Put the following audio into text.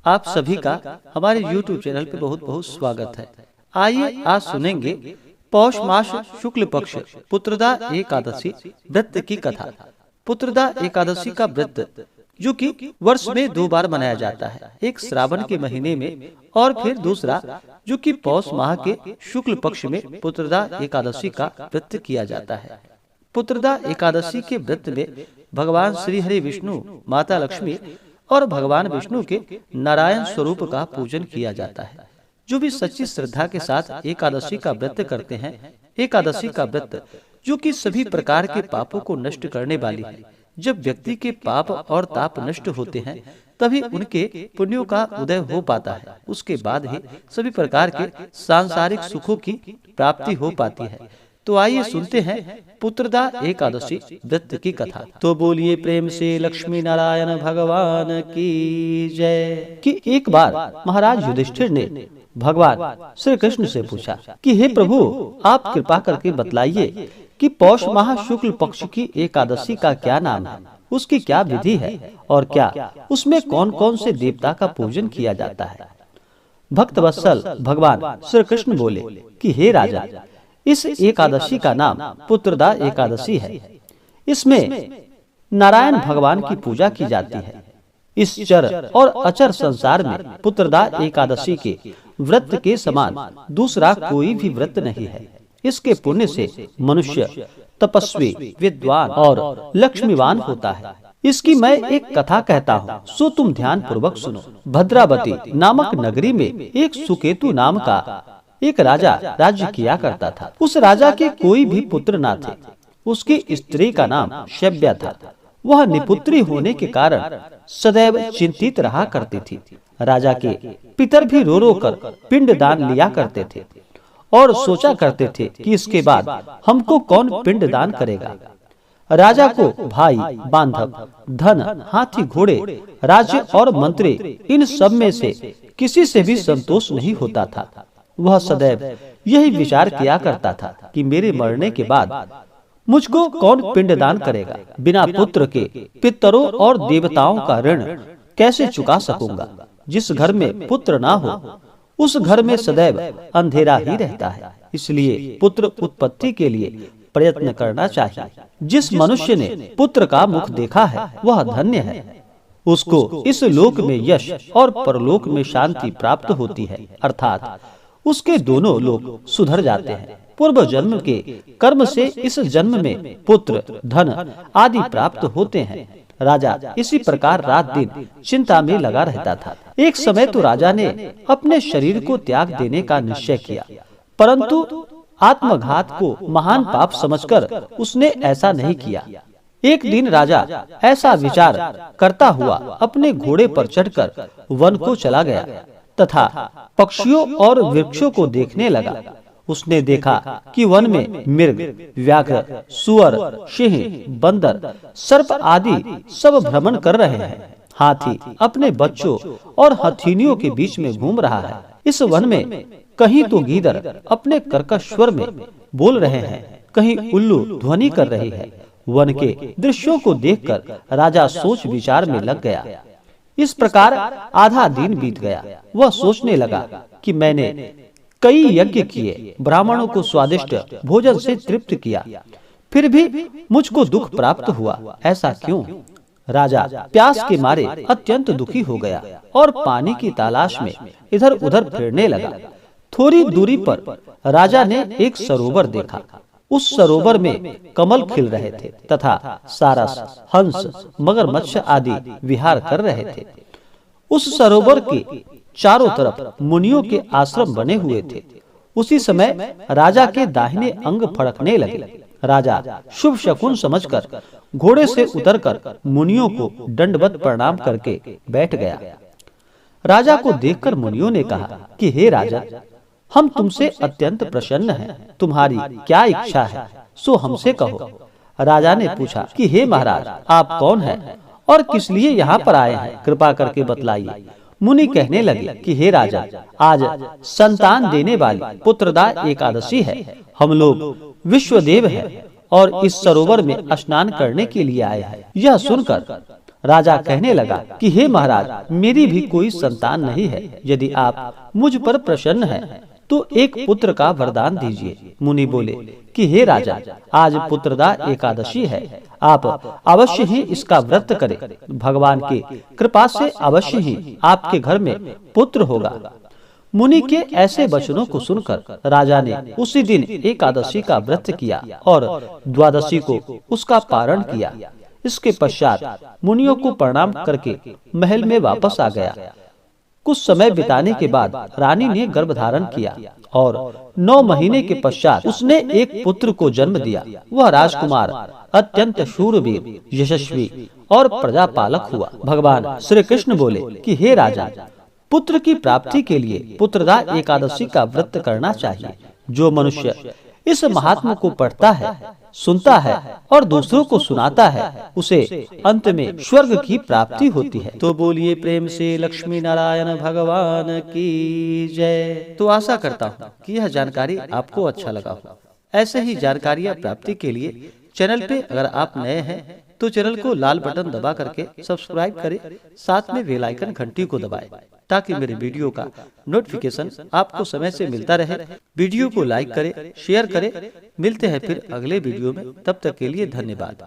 आप सभी का हमारे YouTube चैनल पे बहुत बहुत स्वागत है। आइए आज सुनेंगे पौष मास शुक्ल पक्ष पुत्रदा एकादशी व्रत की कथा। पुत्रदा एकादशी का व्रत जो कि वर्ष में 2 बार मनाया जाता है, एक श्रावण के महीने में और फिर दूसरा जो कि पौष माह के शुक्ल पक्ष में पुत्रदा एकादशी का व्रत किया जाता है। पुत्रदा एकादशी के व्रत में भगवान श्री हरि विष्णु, माता लक्ष्मी और भगवान विष्णु के नारायण स्वरूप का पूजन किया जाता है। जो भी सच्ची श्रद्धा के साथ एकादशी का व्रत करते हैं, एकादशी का व्रत जो कि सभी प्रकार के पापों को नष्ट करने वाली है। जब व्यक्ति के पाप और ताप नष्ट होते हैं तभी उनके पुण्यों का उदय हो पाता है। उसके बाद ही सभी प्रकार के सांसारिक सुखों की प्राप्ति हो पाती है। तो आइए सुनते हैं पुत्रदा एकादशी व्रत की कथा। तो बोलिए प्रेम से लक्ष्मी नारायण भगवान की जय। कि एक बार महाराज युधिष्ठिर ने भगवान श्री कृष्ण से पूछा कि हे प्रभु, आप कृपा करके बतलाइए कि पौष माह शुक्ल पक्ष की एकादशी का क्या नाम है, उसकी क्या विधि है और क्या उसमें कौन कौन से देवता का पूजन किया जाता है। भक्त वत्सल भगवान श्री कृष्ण बोले कि हे राजा, इस एकादशी का नाम पुत्रदा एकादशी है। इसमें नारायण भगवान की पूजा की जाती है। इस चर और अचर संसार में पुत्रदा एकादशी के व्रत के समान दूसरा कोई भी व्रत नहीं है। इसके पुण्य से मनुष्य तपस्वी, विद्वान और लक्ष्मीवान होता है। इसकी मैं एक कथा कहता हूँ, सो तुम ध्यान पूर्वक सुनो। भद्रावती नामक नगरी में एक सुकेतु नाम का एक राजा राज्य किया करता था। उस राजा के कोई भी पुत्र न थे। उसकी स्त्री का नाम शैब्या था। वह निपुत्री होने के कारण सदैव चिंतित रहा करती थी। राजा के पितर भी रो रो कर पिंड दान लिया करते थे और सोचा करते थे कि इसके बाद हमको कौन पिंड दान करेगा। राजा को भाई, बांधव, धन, हाथी, घोड़े, राज्य और मंत्री इन सब में से किसी से भी संतोष नहीं होता था। वह सदैव यही विचार किया करता था कि मेरे मरने के बाद मुझको कौन पिंडदान करेगा। बिना पुत्र के पितरों और देवताओं का ऋण कैसे चुका सकूंगा। जिस घर में पुत्र ना हो उस घर में सदैव अंधेरा ही रहता है। इसलिए पुत्र उत्पत्ति के लिए प्रयत्न करना चाहिए। जिस मनुष्य ने पुत्र का मुख देखा है वह धन्य है। उसको इस लोक में यश और परलोक में शांति प्राप्त होती है, अर्थात उसके दोनों लोग सुधर जाते हैं। पूर्व जन्म के कर्म से इस जन्म में पुत्र, धन आदि प्राप्त होते हैं। राजा इसी प्रकार रात दिन चिंता में लगा रहता था। एक समय तो राजा ने अपने शरीर को त्याग देने का निश्चय किया, परंतु आत्मघात को महान पाप समझकर उसने ऐसा नहीं किया। एक दिन राजा ऐसा विचार करता हुआ अपने घोड़े पर चढ़कर वन को चला गया तथा पक्षियों और वृक्षों को देखने लगा। उसने देखा कि वन में मृग, व्याघ्र, सुअर, सिंह, बंदर, सर्प आदि सब भ्रमण कर रहे हैं। हाथी अपने बच्चों और हथिनियों के बीच में घूम रहा है। इस वन में कहीं तो गीदड़ अपने कर्कश स्वर में बोल रहे हैं, कहीं उल्लू ध्वनि कर रही है। वन के दृश्यों को देखकर राजा सोच विचार में लग गया। इस प्रकार आधा दिन बीत गया। वह सोचने लगा कि मैंने कई यज्ञ किए, ब्राह्मणों को स्वादिष्ट भोजन से तृप्त किया, फिर भी मुझको दुख प्राप्त हुआ। ऐसा क्यों? राजा प्यास के मारे अत्यंत दुखी हो गया और पानी की तलाश में इधर उधर फिरने लगा। थोड़ी दूरी पर राजा ने एक सरोवर देखा। उस सरोवर में कमल खिल रहे थे तथा सारस, हंस, मगरमच्छ आदि विहार कर रहे थे। उस सरोवर के चारों तरफ मुनियों के आश्रम बने हुए थे। उसी समय राजा के दाहिने अंग फड़कने लगे। राजा शुभ शकुन समझकर घोड़े से उतरकर मुनियों को दंडवत प्रणाम करके बैठ गया। राजा को देखकर मुनियों ने कहा कि हे राजा, हम तुमसे अत्यंत प्रसन्न हैं। तुम्हारी क्या इच्छा है सो हमसे कहो। राजा ने पूछा कि हे महाराज, आप कौन हैं और किस लिए यहाँ पर आए हैं, कृपा करके बतलाइए। मुनि कहने लगे कि हे राजा, आज संतान देने वाली पुत्रदा एकादशी है। हम लोग विश्वदेव हैं और इस सरोवर में स्नान करने के लिए आए हैं। यह सुनकर राजा कहने लगा कि हे महाराज, मेरी भी कोई संतान नहीं है। यदि आप मुझ पर प्रसन्न हैं तो एक पुत्र का वरदान दीजिए। मुनि बोले कि हे राजा, आज पुत्रदा एकादशी है, आप अवश्य ही इसका व्रत करें। भगवान की कृपा से अवश्य ही आपके घर में पुत्र होगा। मुनि के ऐसे वचनों को सुनकर राजा ने उसी दिन एकादशी का व्रत किया और द्वादशी को उसका पारण किया। इसके पश्चात मुनियों को प्रणाम करके महल में वापस आ गया। कुछ समय बिताने के बाद रानी ने गर्भ धारण किया और 9 महीने के पश्चात उसने एक पुत्र को जन्म दिया। वह राजकुमार अत्यंत शूरवीर, यशस्वी और प्रजापालक हुआ। भगवान श्री कृष्ण बोले कि हे राजा, पुत्र की प्राप्ति के लिए पुत्रदा एकादशी का व्रत करना चाहिए। जो मनुष्य इस महात्मा को पढ़ता है, सुनता है और दूसरों को सुनाता है, उसे अंत में स्वर्ग की प्राप्ति होती है। तो बोलिए प्रेम से लक्ष्मी नारायण भगवान की जय। तो आशा करता हूँ कि यह जानकारी आपको अच्छा लगा हो। ऐसे ही जानकारियाँ प्राप्ति के लिए चैनल पे अगर आप नए हैं तो चैनल को लाल बटन दबा करके सब्सक्राइब करें, साथ में बेल आइकन घंटी को दबाएं ताकि मेरे वीडियो का नोटिफिकेशन आपको समय से मिलता रहे। वीडियो को लाइक करें, शेयर करें। मिलते हैं फिर अगले वीडियो में, तब तक के लिए धन्यवाद।